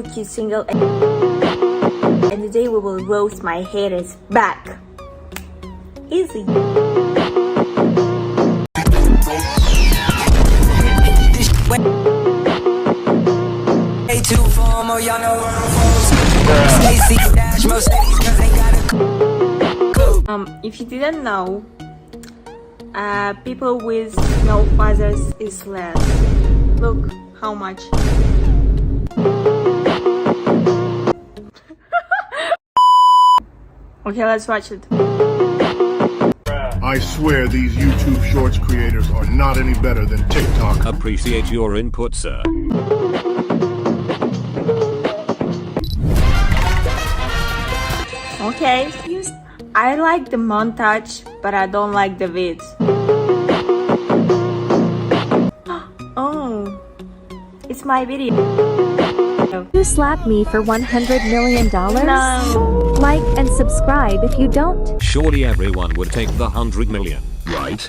cute single, and today we will roast my haters back. Easy. If you didn't know, people with no fathers is less. Look how much. Okay, let's watch it. I swear these YouTube Shorts creators are not any better than TikTok. Appreciate your input, sir. Okay, I like the montage, but I don't like the vids. Oh, it's my video. You slap me for $100 million? No. Like and subscribe if you don't. Surely everyone would take the 100 million, right?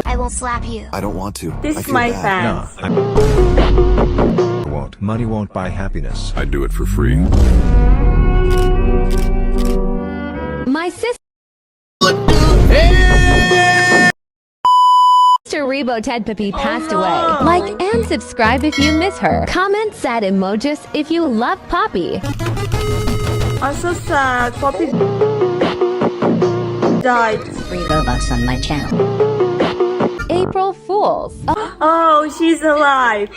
I will slap you. I don't want to. This I is feel my bad. fans. Won't. Money won't buy happiness. I do it for free. My sister Rebo Tedpapi passed away. Like and subscribe if you miss her. Comment sad emojis if you love Poppy. I'm so sad. Poppy died. Free Robux on my channel. April Fools. Oh, she's alive.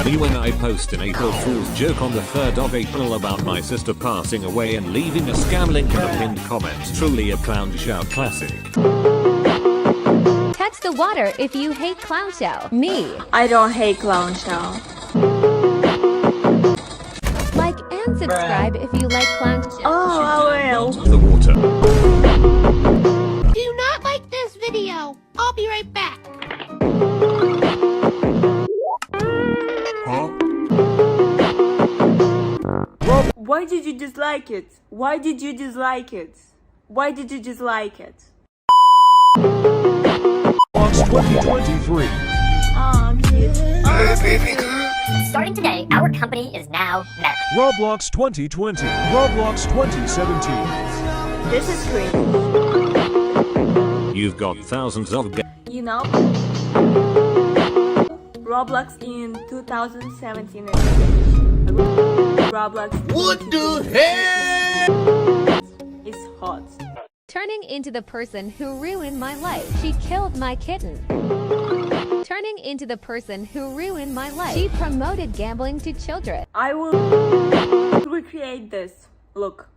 Me when I post an April Fool's joke on the 3rd of April about my sister passing away and leaving a scam link in a pinned comment. Truly a clown shout classic. Text the water if you hate clown show. Me. I don't hate clown show. Like and subscribe if you like clown show. Oh, I will. The water. Do not like this video. I'll be right back. Why did you dislike it? Why did you dislike it? Why did you dislike it? Roblox 2023. Oh, cute. Starting today, our company is now Meta. Roblox 2020. Roblox 2017. This is great. You've got thousands of You know, Roblox in 2017. Roblox. What the hell? It's hot. Turning into the person who ruined my life. She killed my kitten. Turning into the person who ruined my life. She promoted gambling to children. I will recreate this. Look.